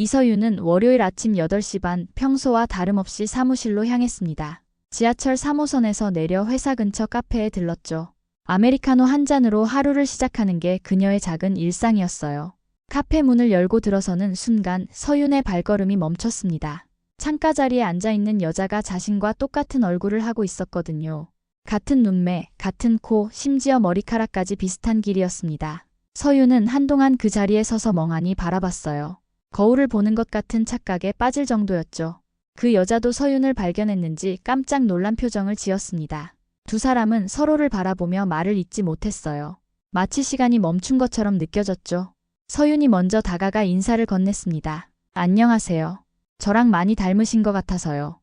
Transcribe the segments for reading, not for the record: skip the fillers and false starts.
이서윤은 월요일 아침 8시 반 평소와 다름없이 사무실로 향했습니다. 지하철 3호선에서 내려 회사 근처 카페에 들렀죠. 아메리카노 한 잔으로 하루를 시작하는 게 그녀의 작은 일상이었어요. 카페 문을 열고 들어서는 순간 서윤의 발걸음이 멈췄습니다. 창가 자리에 앉아있는 여자가 자신과 똑같은 얼굴을 하고 있었거든요. 같은 눈매, 같은 코, 심지어 머리카락까지 비슷한 길이었습니다. 서윤은 한동안 그 자리에 서서 멍하니 바라봤어요. 거울을 보는 것 같은 착각에 빠질 정도였죠. 그 여자도 서윤을 발견했는지 깜짝 놀란 표정을 지었습니다. 두 사람은 서로를 바라보며 말을 잇지 못했어요. 마치 시간이 멈춘 것처럼 느껴졌죠. 서윤이 먼저 다가가 인사를 건넸습니다. 안녕하세요. 저랑 많이 닮으신 것 같아서요.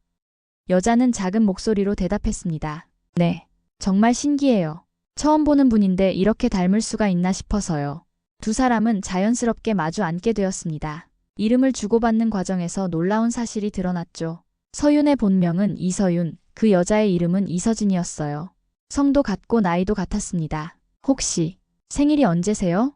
여자는 작은 목소리로 대답했습니다. 네, 정말 신기해요. 처음 보는 분인데 이렇게 닮을 수가 있나 싶어서요. 두 사람은 자연스럽게 마주 앉게 되었습니다. 이름을 주고받는 과정에서 놀라운 사실이 드러났죠. 서윤의 본명은 이서윤, 그 여자의 이름은 이서진이었어요. 성도 같고 나이도 같았습니다. 혹시 생일이 언제세요?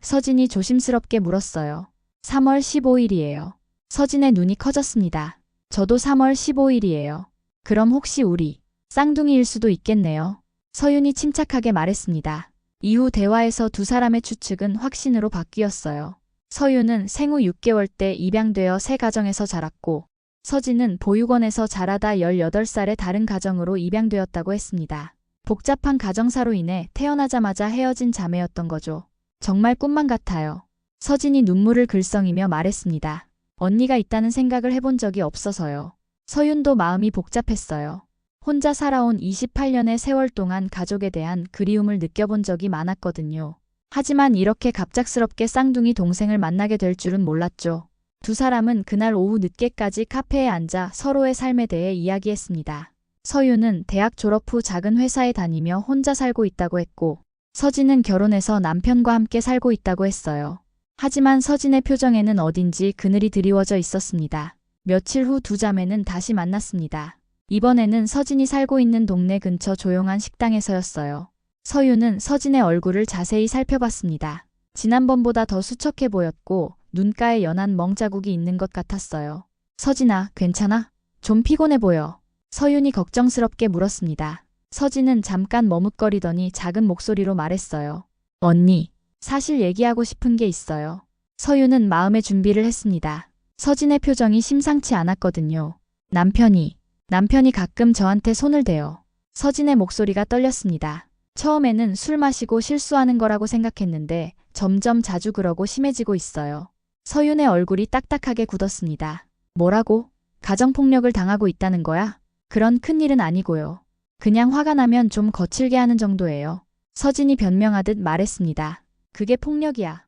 서진이 조심스럽게 물었어요. 3월 15일이에요. 서진의 눈이 커졌습니다. 저도 3월 15일이에요. 그럼 혹시 우리 쌍둥이일 수도 있겠네요. 서윤이 침착하게 말했습니다. 이후 대화에서 두 사람의 추측은 확신으로 바뀌었어요. 서윤은 생후 6개월 때 입양되어 새 가정에서 자랐고 서진은 보육원에서 자라다 18살에 다른 가정으로 입양되었다고 했습니다. 복잡한 가정사로 인해 태어나자마자 헤어진 자매였던 거죠. 정말 꿈만 같아요. 서진이 눈물을 글썽이며 말했습니다. 언니가 있다는 생각을 해본 적이 없어서요. 서윤도 마음이 복잡했어요. 혼자 살아온 28년의 세월 동안 가족에 대한 그리움을 느껴본 적이 많았거든요. 하지만 이렇게 갑작스럽게 쌍둥이 동생을 만나게 될 줄은 몰랐죠. 두 사람은 그날 오후 늦게까지 카페에 앉아 서로의 삶에 대해 이야기했습니다. 서윤은 대학 졸업 후 작은 회사에 다니며 혼자 살고 있다고 했고, 서진은 결혼해서 남편과 함께 살고 있다고 했어요. 하지만 서진의 표정에는 어딘지 그늘이 드리워져 있었습니다. 며칠 후 두 자매는 다시 만났습니다. 이번에는 서진이 살고 있는 동네 근처 조용한 식당에서였어요. 서윤은 서진의 얼굴을 자세히 살펴봤습니다. 지난번보다 더 수척해 보였고 눈가에 연한 멍자국이 있는 것 같았어요. 서진아, 괜찮아? 좀 피곤해 보여. 서윤이 걱정스럽게 물었습니다. 서진은 잠깐 머뭇거리더니 작은 목소리로 말했어요. 언니, 사실 얘기하고 싶은 게 있어요. 서윤은 마음의 준비를 했습니다. 서진의 표정이 심상치 않았거든요. 남편이 가끔 저한테 손을 대요. 서진의 목소리가 떨렸습니다. 처음에는 술 마시고 실수하는 거라고 생각했는데 점점 자주 그러고 심해지고 있어요. 서윤의 얼굴이 딱딱하게 굳었습니다. 뭐라고? 가정폭력을 당하고 있다는 거야? 그런 큰일은 아니고요. 그냥 화가 나면 좀 거칠게 하는 정도예요. 서진이 변명하듯 말했습니다. 그게 폭력이야.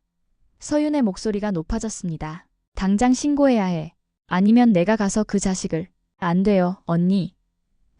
서윤의 목소리가 높아졌습니다. 당장 신고해야 해. 아니면 내가 가서 그 자식을. 안 돼요, 언니.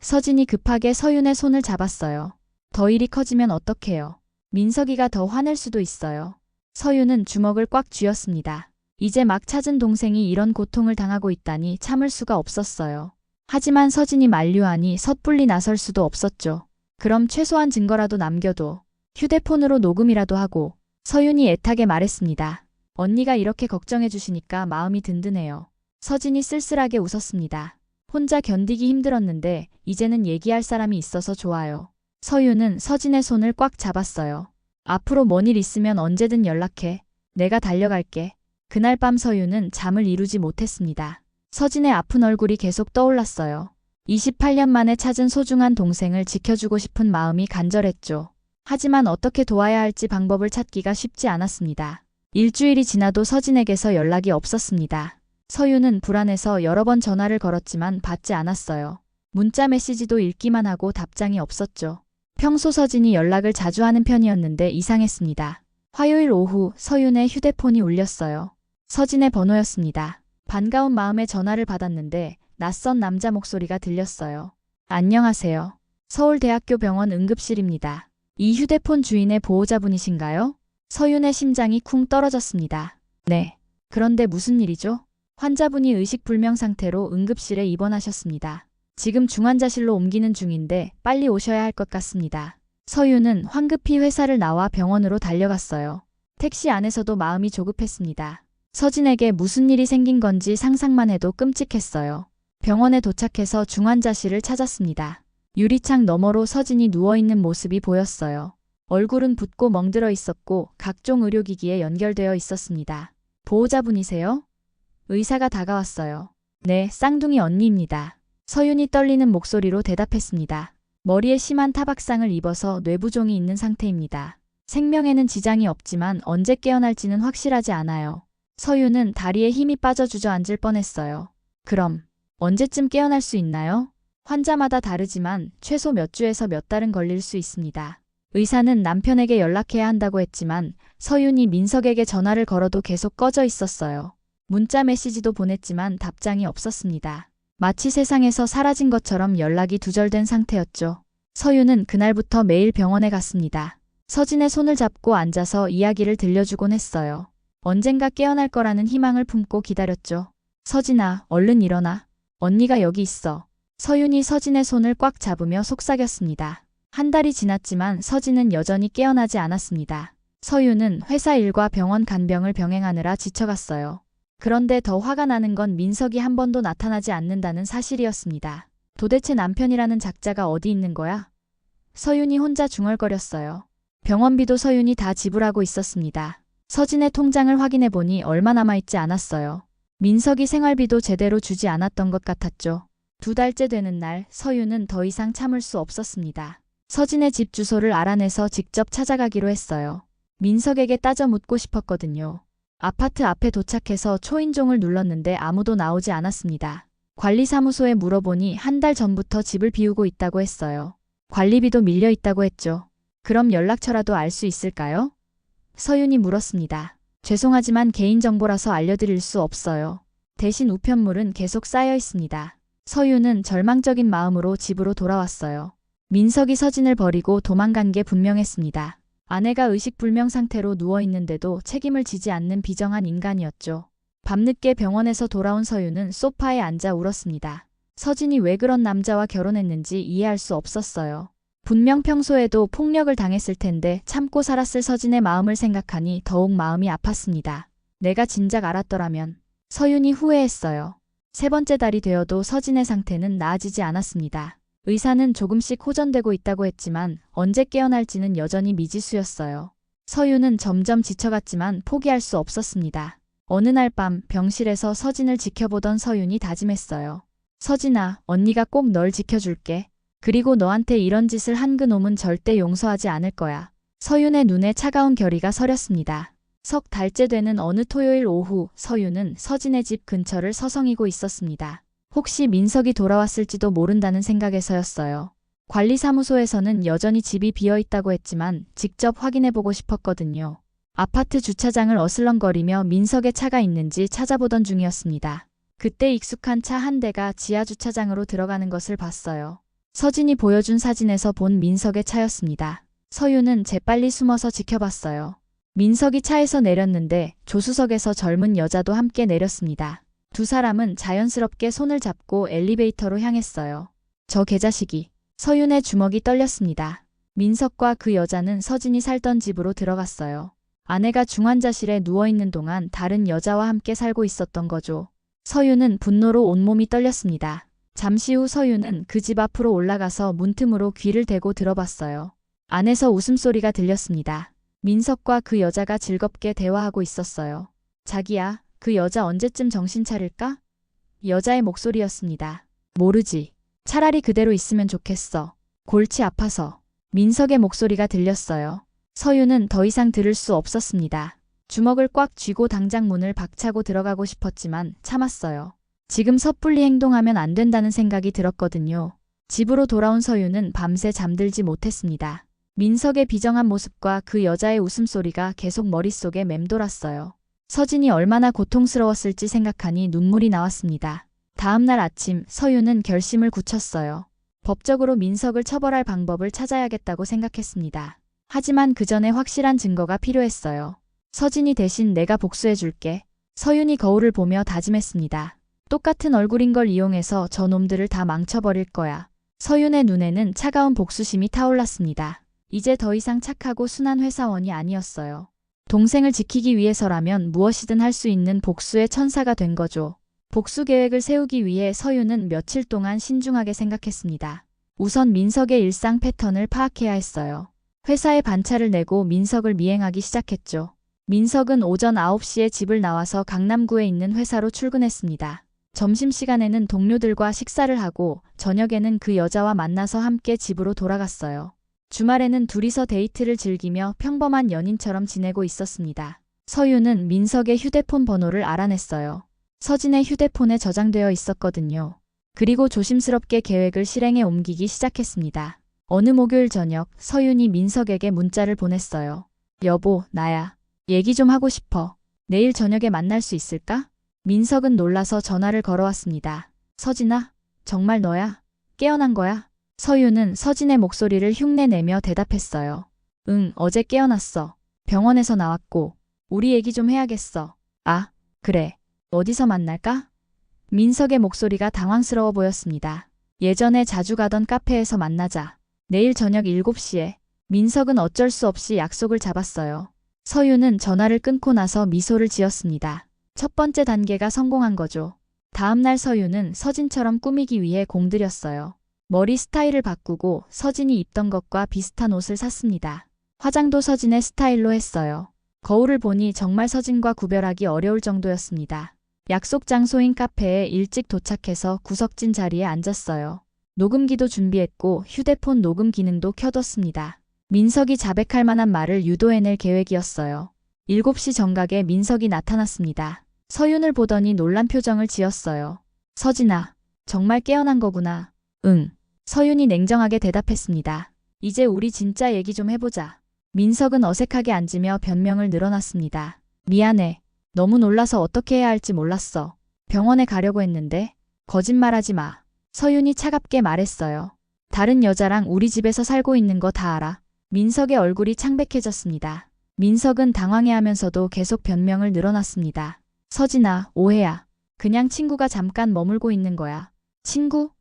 서진이 급하게 서윤의 손을 잡았어요. 더 일이 커지면 어떡해요. 민석이가 더 화낼 수도 있어요. 서윤은 주먹을 꽉 쥐었습니다. 이제 막 찾은 동생이 이런 고통을 당하고 있다니 참을 수가 없었어요. 하지만 서진이 만류하니 섣불리 나설 수도 없었죠. 그럼 최소한 증거라도 남겨둬. 휴대폰으로 녹음이라도 하고. 서윤이 애타게 말했습니다. 언니가 이렇게 걱정해 주시니까 마음이 든든해요. 서진이 쓸쓸하게 웃었습니다. 혼자 견디기 힘들었는데 이제는 얘기할 사람이 있어서 좋아요. 서윤은 서진의 손을 꽉 잡았어요. 앞으로 뭔 일 있으면 언제든 연락해. 내가 달려갈게. 그날 밤 서윤은 잠을 이루지 못했습니다. 서진의 아픈 얼굴이 계속 떠올랐어요. 28년 만에 찾은 소중한 동생을 지켜주고 싶은 마음이 간절했죠. 하지만 어떻게 도와야 할지 방법을 찾기가 쉽지 않았습니다. 일주일이 지나도 서진에게서 연락이 없었습니다. 서윤은 불안해서 여러 번 전화를 걸었지만 받지 않았어요. 문자 메시지도 읽기만 하고 답장이 없었죠. 평소 서진이 연락을 자주 하는 편이었는데 이상했습니다. 화요일 오후 서윤의 휴대폰이 울렸어요. 서진의 번호였습니다. 반가운 마음에 전화를 받았는데 낯선 남자 목소리가 들렸어요. 안녕하세요. 서울대학교 병원 응급실입니다. 이 휴대폰 주인의 보호자분이신가요? 서윤의 심장이 쿵 떨어졌습니다. 네. 그런데 무슨 일이죠? 환자분이 의식불명 상태로 응급실에 입원하셨습니다. 지금 중환자실로 옮기는 중인데 빨리 오셔야 할 것 같습니다. 서윤은 황급히 회사를 나와 병원으로 달려갔어요. 택시 안에서도 마음이 조급했습니다. 서진에게 무슨 일이 생긴 건지 상상만 해도 끔찍했어요. 병원에 도착해서 중환자실을 찾았습니다. 유리창 너머로 서진이 누워있는 모습이 보였어요. 얼굴은 붓고 멍들어 있었고 각종 의료기기에 연결되어 있었습니다. 보호자분이세요? 의사가 다가왔어요. 네, 쌍둥이 언니입니다. 서윤이 떨리는 목소리로 대답했습니다. 머리에 심한 타박상을 입어서 뇌부종이 있는 상태입니다. 생명에는 지장이 없지만 언제 깨어날지는 확실하지 않아요. 서윤은 다리에 힘이 빠져 주저앉을 뻔했어요. 그럼 언제쯤 깨어날 수 있나요? 환자마다 다르지만 최소 몇 주에서 몇 달은 걸릴 수 있습니다. 의사는 남편에게 연락해야 한다고 했지만 서윤이 민석에게 전화를 걸어도 계속 꺼져 있었어요. 문자 메시지도 보냈지만 답장이 없었습니다. 마치 세상에서 사라진 것처럼 연락이 두절된 상태였죠. 서윤은 그날부터 매일 병원에 갔습니다. 서진의 손을 잡고 앉아서 이야기를 들려주곤 했어요. 언젠가 깨어날 거라는 희망을 품고 기다렸죠. 서진아, 얼른 일어나. 언니가 여기 있어. 서윤이 서진의 손을 꽉 잡으며 속삭였습니다. 한 달이 지났지만 서진은 여전히 깨어나지 않았습니다. 서윤은 회사 일과 병원 간병을 병행하느라 지쳐갔어요. 그런데 더 화가 나는 건 민석이 한 번도 나타나지 않는다는 사실이었습니다. 도대체 남편이라는 작자가 어디 있는 거야? 서윤이 혼자 중얼거렸어요. 병원비도 서윤이 다 지불하고 있었습니다. 서진의 통장을 확인해보니 얼마 남아있지 않았어요. 민석이 생활비도 제대로 주지 않았던 것 같았죠. 2달째 되는 날 서윤은 더 이상 참을 수 없었습니다. 서진의 집 주소를 알아내서 직접 찾아가기로 했어요. 민석에게 따져 묻고 싶었거든요. 아파트 앞에 도착해서 초인종을 눌렀는데 아무도 나오지 않았습니다. 관리사무소에 물어보니 한 달 전부터 집을 비우고 있다고 했어요. 관리비도 밀려 있다고 했죠. 그럼 연락처라도 알 수 있을까요? 서윤이 물었습니다. 죄송하지만 개인정보라서 알려드릴 수 없어요. 대신 우편물은 계속 쌓여 있습니다. 서윤은 절망적인 마음으로 집으로 돌아왔어요. 민석이 서진을 버리고 도망간 게 분명했습니다. 아내가 의식불명 상태로 누워있는데도 책임을 지지 않는 비정한 인간이었죠. 밤늦게 병원에서 돌아온 서윤은 소파에 앉아 울었습니다. 서진이 왜 그런 남자와 결혼했는지 이해할 수 없었어요. 분명 평소에도 폭력을 당했을 텐데 참고 살았을 서진의 마음을 생각하니 더욱 마음이 아팠습니다. 내가 진작 알았더라면. 서윤이 후회했어요. 3번째 달이 되어도 서진의 상태는 나아지지 않았습니다. 의사는 조금씩 호전되고 있다고 했지만 언제 깨어날지는 여전히 미지수였어요. 서윤은 점점 지쳐갔지만 포기할 수 없었습니다. 어느 날 밤 병실에서 서진을 지켜보던 서윤이 다짐했어요. 서진아, 언니가 꼭 널 지켜줄게. 그리고 너한테 이런 짓을 한 그놈은 절대 용서하지 않을 거야. 서윤의 눈에 차가운 결의가 서렸습니다. 석 달째 되는 어느 토요일 오후 서윤은 서진의 집 근처를 서성이고 있었습니다. 혹시 민석이 돌아왔을지도 모른다는 생각에서였어요. 관리사무소에서는 여전히 집이 비어있다고 했지만 직접 확인해보고 싶었거든요. 아파트 주차장을 어슬렁거리며 민석의 차가 있는지 찾아보던 중이었습니다. 그때 익숙한 차 한 대가 지하주차장으로 들어가는 것을 봤어요. 서진이 보여준 사진에서 본 민석의 차였습니다. 서윤은 재빨리 숨어서 지켜봤어요. 민석이 차에서 내렸는데 조수석에서 젊은 여자도 함께 내렸습니다. 2 사람은 자연스럽게 손을 잡고 엘리베이터로 향했어요. 저 개자식이. 서윤의 주먹이 떨렸습니다. 민석과 그 여자는 서진이 살던 집으로 들어갔어요. 아내가 중환자실에 누워있는 동안 다른 여자와 함께 살고 있었던 거죠. 서윤은 분노로 온몸이 떨렸습니다. 잠시 후 서윤은 그 집 앞으로 올라가서 문틈으로 귀를 대고 들어봤어요. 안에서 웃음소리가 들렸습니다. 민석과 그 여자가 즐겁게 대화하고 있었어요. 자기야, 그 여자 언제쯤 정신 차릴까? 여자의 목소리였습니다. 모르지. 차라리 그대로 있으면 좋겠어. 골치 아파서. 민석의 목소리가 들렸어요. 서윤은 더 이상 들을 수 없었습니다. 주먹을 꽉 쥐고 당장 문을 박차고 들어가고 싶었지만 참았어요. 지금 섣불리 행동하면 안 된다는 생각이 들었거든요. 집으로 돌아온 서윤은 밤새 잠들지 못했습니다. 민석의 비정한 모습과 그 여자의 웃음소리가 계속 머릿속에 맴돌았어요. 서진이 얼마나 고통스러웠을지 생각하니 눈물이 나왔습니다. 다음 날 아침 서윤은 결심을 굳혔어요. 법적으로 민석을 처벌할 방법을 찾아야겠다고 생각했습니다. 하지만 그 전에 확실한 증거가 필요했어요. 서진이 대신 내가 복수해줄게. 서윤이 거울을 보며 다짐했습니다. 똑같은 얼굴인 걸 이용해서 저 놈들을 다 망쳐버릴 거야. 서윤의 눈에는 차가운 복수심이 타올랐습니다. 이제 더 이상 착하고 순한 회사원이 아니었어요. 동생을 지키기 위해서라면 무엇이든 할 수 있는 복수의 천사가 된 거죠. 복수 계획을 세우기 위해 서유는 며칠 동안 신중하게 생각했습니다. 우선 민석의 일상 패턴을 파악해야 했어요. 회사에 반차를 내고 민석을 미행하기 시작했죠. 민석은 오전 9시에 집을 나와서 강남구에 있는 회사로 출근했습니다. 점심시간에는 동료들과 식사를 하고 저녁에는 그 여자와 만나서 함께 집으로 돌아갔어요. 주말에는 둘이서 데이트를 즐기며 평범한 연인처럼 지내고 있었습니다. 서유는 민석의 휴대폰 번호를 알아냈어요. 서진의 휴대폰에 저장되어 있었거든요. 그리고 조심스럽게 계획을 실행에 옮기기 시작했습니다. 어느 목요일 저녁 서윤이 민석에게 문자를 보냈어요. 여보, 나야. 얘기 좀 하고 싶어. 내일 저녁에 만날 수 있을까? 민석은 놀라서 전화를 걸어왔습니다. 서진아, 정말 너야? 깨어난 거야? 서유는 서진의 목소리를 흉내내며 대답했어요. 응, 어제 깨어났어. 병원에서 나왔고. 우리 얘기 좀 해야겠어. 아, 그래. 어디서 만날까? 민석의 목소리가 당황스러워 보였습니다. 예전에 자주 가던 카페에서 만나자. 내일 저녁 7시에. 민석은 어쩔 수 없이 약속을 잡았어요. 서유는 전화를 끊고 나서 미소를 지었습니다. 첫 번째 단계가 성공한 거죠. 다음날 서유는 서진처럼 꾸미기 위해 공들였어요. 머리 스타일을 바꾸고 서진이 입던 것과 비슷한 옷을 샀습니다. 화장도 서진의 스타일로 했어요. 거울을 보니 정말 서진과 구별하기 어려울 정도였습니다. 약속 장소인 카페에 일찍 도착해서 구석진 자리에 앉았어요. 녹음기도 준비했고 휴대폰 녹음 기능도 켜뒀습니다. 민석이 자백할 만한 말을 유도해낼 계획이었어요. 7시 정각에 민석이 나타났습니다. 서윤을 보더니 놀란 표정을 지었어요. 서진아, 정말 깨어난 거구나. 응. 서윤이 냉정하게 대답했습니다. 이제 우리 진짜 얘기 좀 해보자. 민석은 어색하게 앉으며 변명을 늘어놨습니다. 미안해. 너무 놀라서 어떻게 해야 할지 몰랐어. 병원에 가려고 했는데. 거짓말하지 마. 서윤이 차갑게 말했어요. 다른 여자랑 우리 집에서 살고 있는 거 다 알아. 민석의 얼굴이 창백해졌습니다. 민석은 당황해하면서도 계속 변명을 늘어놨습니다. 서진아, 오해야. 그냥 친구가 잠깐 머물고 있는 거야. 친구?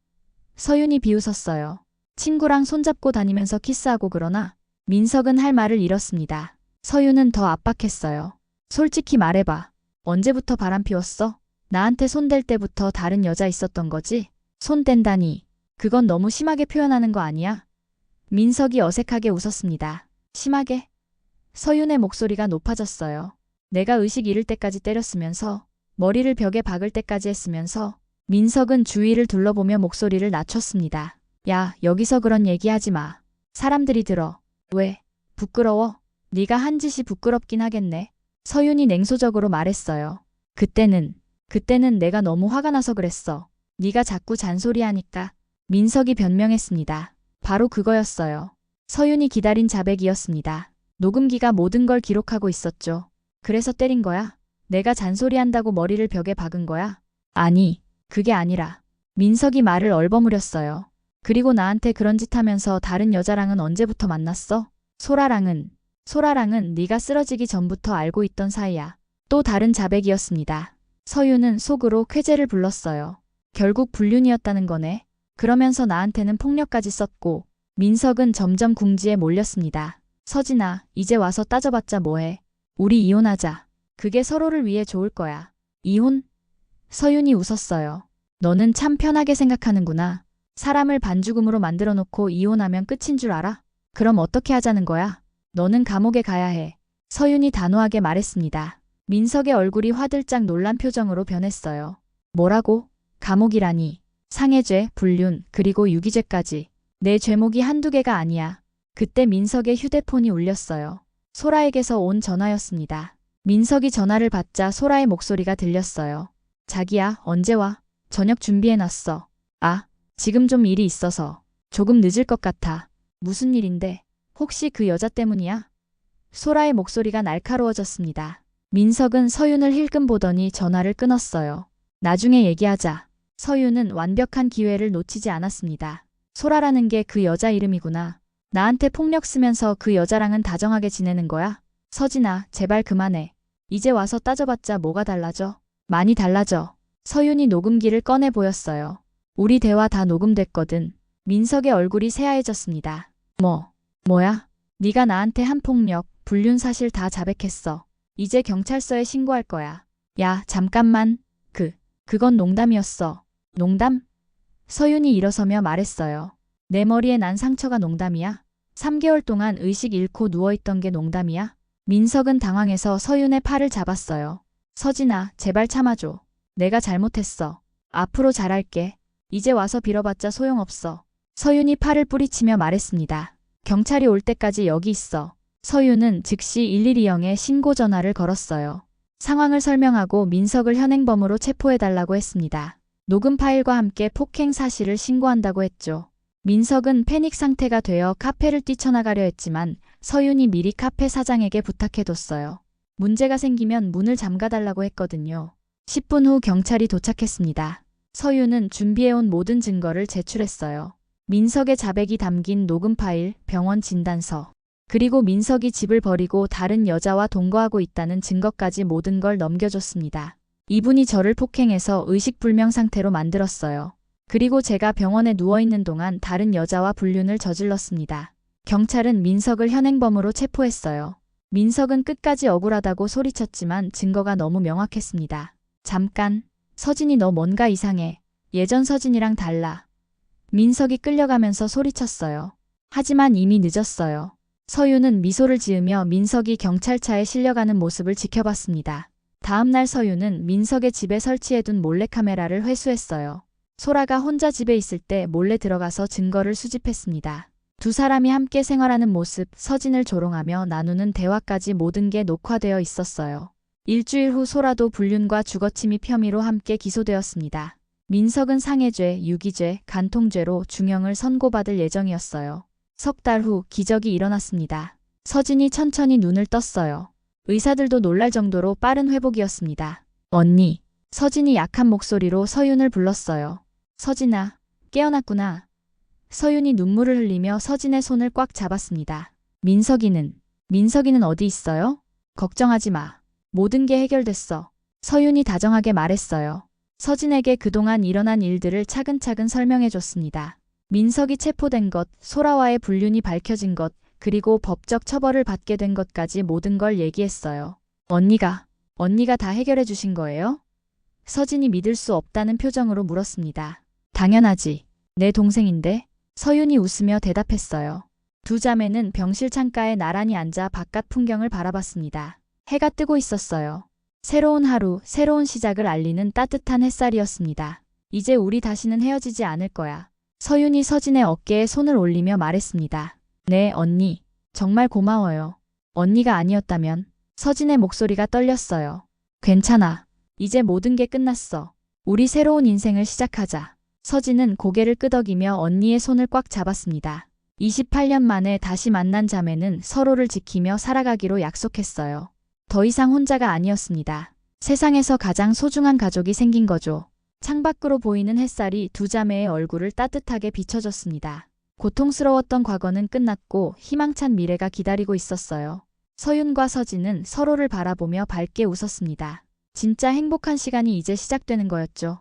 서윤이 비웃었어요. 친구랑 손잡고 다니면서 키스하고 그러나? 민석은 할 말을 잃었습니다. 서윤은 더 압박했어요. 솔직히 말해봐. 언제부터 바람 피웠어? 나한테 손댈 때부터 다른 여자 있었던 거지? 손 댄다니. 그건 너무 심하게 표현하는 거 아니야? 민석이 어색하게 웃었습니다. 심하게? 서윤의 목소리가 높아졌어요. 내가 의식 잃을 때까지 때렸으면서, 머리를 벽에 박을 때까지 했으면서. 민석은 주위를 둘러보며 목소리를 낮췄습니다. 야, 여기서 그런 얘기하지 마. 사람들이 들어. 왜? 부끄러워? 네가 한 짓이 부끄럽긴 하겠네. 서윤이 냉소적으로 말했어요. 그때는 내가 너무 화가 나서 그랬어. 네가 자꾸 잔소리하니까. 민석이 변명했습니다. 바로 그거였어요. 서윤이 기다린 자백이었습니다. 녹음기가 모든 걸 기록하고 있었죠. 그래서 때린 거야? 내가 잔소리한다고 머리를 벽에 박은 거야? 아니, 그게 아니라. 민석이 말을 얼버무렸어요. 그리고 나한테 그런 짓 하면서 다른 여자랑은 언제부터 만났어? 소라랑은 네가 쓰러지기 전부터 알고 있던 사이야. 또 다른 자백이었습니다. 서유는 속으로 쾌재를 불렀어요. 결국 불륜이었다는 거네. 그러면서 나한테는 폭력까지 썼고. 민석은 점점 궁지에 몰렸습니다. 서진아, 이제 와서 따져봤자 뭐해. 우리 이혼하자. 그게 서로를 위해 좋을 거야. 이혼? 서윤이 웃었어요. 너는 참 편하게 생각하는구나. 사람을 반죽음으로 만들어 놓고 이혼하면 끝인 줄 알아? 그럼 어떻게 하자는 거야? 너는 감옥에 가야 해. 서윤이 단호하게 말했습니다. 민석의 얼굴이 화들짝 놀란 표정으로 변했어요. 뭐라고? 감옥이라니. 상해죄, 불륜, 그리고 유기죄까지. 내 죄목이 한두 개가 아니야. 그때 민석의 휴대폰이 울렸어요. 소라에게서 온 전화였습니다. 민석이 전화를 받자 소라의 목소리가 들렸어요. 자기야, 언제 와? 저녁 준비해놨어. 아, 지금 좀 일이 있어서. 조금 늦을 것 같아. 무슨 일인데? 혹시 그 여자 때문이야? 소라의 목소리가 날카로워졌습니다. 민석은 서윤을 힐끔 보더니 전화를 끊었어요. 나중에 얘기하자. 서윤은 완벽한 기회를 놓치지 않았습니다. 소라라는 게 그 여자 이름이구나. 나한테 폭력 쓰면서 그 여자랑은 다정하게 지내는 거야? 서진아, 제발 그만해. 이제 와서 따져봤자 뭐가 달라져? 많이 달라져. 서윤이 녹음기를 꺼내 보였어요. 우리 대화 다 녹음됐거든. 민석의 얼굴이 새하얘졌습니다. 뭐야? 네가 나한테 한 폭력, 불륜 사실 다 자백했어. 이제 경찰서에 신고할 거야. 야, 잠깐만. 그건 농담이었어. 농담? 서윤이 일어서며 말했어요. 내 머리에 난 상처가 농담이야? 3개월 동안 의식 잃고 누워있던 게 농담이야? 민석은 당황해서 서윤의 팔을 잡았어요. 서진아, 제발 참아줘. 내가 잘못했어. 앞으로 잘할게. 이제 와서 빌어봤자 소용없어. 서윤이 팔을 뿌리치며 말했습니다. 경찰이 올 때까지 여기 있어. 서윤은 즉시 112에 신고 전화를 걸었어요. 상황을 설명하고 민석을 현행범으로 체포해달라고 했습니다. 녹음 파일과 함께 폭행 사실을 신고한다고 했죠. 민석은 패닉 상태가 되어 카페를 뛰쳐나가려 했지만 서윤이 미리 카페 사장에게 부탁해뒀어요. 문제가 생기면 문을 잠가달라고 했거든요. 10분 후 경찰이 도착했습니다. 서윤은 준비해온 모든 증거를 제출했어요. 민석의 자백이 담긴 녹음 파일, 병원 진단서, 그리고 민석이 집을 버리고 다른 여자와 동거하고 있다는 증거까지 모든 걸 넘겨줬습니다. 이분이 저를 폭행해서 의식불명 상태로 만들었어요. 그리고 제가 병원에 누워있는 동안 다른 여자와 불륜을 저질렀습니다. 경찰은 민석을 현행범으로 체포했어요. 민석은 끝까지 억울하다고 소리쳤지만 증거가 너무 명확했습니다. 잠깐, 서진이 너 뭔가 이상해. 예전 서진이랑 달라. 민석이 끌려가면서 소리쳤어요. 하지만 이미 늦었어요. 서윤은 미소를 지으며 민석이 경찰차에 실려가는 모습을 지켜봤습니다. 다음날 서윤은 민석의 집에 설치해둔 몰래카메라를 회수했어요. 소라가 혼자 집에 있을 때 몰래 들어가서 증거를 수집했습니다. 두 사람이 함께 생활하는 모습, 서진을 조롱하며 나누는 대화까지 모든 게 녹화되어 있었어요. 일주일 후 소라도 불륜과 주거침입 혐의로 함께 기소되었습니다. 민석은 상해죄, 유기죄, 간통죄로 중형을 선고받을 예정이었어요. 석 달 후 기적이 일어났습니다. 서진이 천천히 눈을 떴어요. 의사들도 놀랄 정도로 빠른 회복이었습니다. 언니. 서진이 약한 목소리로 서윤을 불렀어요. 서진아, 깨어났구나. 서윤이 눈물을 흘리며 서진의 손을 꽉 잡았습니다. 민석이는 어디 있어요? 걱정하지 마. 모든 게 해결됐어. 서윤이 다정하게 말했어요. 서진에게 그동안 일어난 일들을 차근차근 설명해줬습니다. 민석이 체포된 것, 소라와의 불륜이 밝혀진 것, 그리고 법적 처벌을 받게 된 것까지 모든 걸 얘기했어요. 언니가 다 해결해 주신 거예요? 서진이 믿을 수 없다는 표정으로 물었습니다. 당연하지. 내 동생인데? 서윤이 웃으며 대답했어요. 두 자매는 병실 창가에 나란히 앉아 바깥 풍경을 바라봤습니다. 해가 뜨고 있었어요. 새로운 하루, 새로운 시작을 알리는 따뜻한 햇살이었습니다. 이제 우리 다시는 헤어지지 않을 거야. 서윤이 서진의 어깨에 손을 올리며 말했습니다. 네, 언니. 정말 고마워요. 언니가 아니었다면. 서진의 목소리가 떨렸어요. 괜찮아. 이제 모든 게 끝났어. 우리 새로운 인생을 시작하자. 서진은 고개를 끄덕이며 언니의 손을 꽉 잡았습니다. 28년 만에 다시 만난 자매는 서로를 지키며 살아가기로 약속했어요. 더 이상 혼자가 아니었습니다. 세상에서 가장 소중한 가족이 생긴 거죠. 창밖으로 보이는 햇살이 두 자매의 얼굴을 따뜻하게 비춰줬습니다. 고통스러웠던 과거는 끝났고 희망찬 미래가 기다리고 있었어요. 서윤과 서진은 서로를 바라보며 밝게 웃었습니다. 진짜 행복한 시간이 이제 시작되는 거였죠.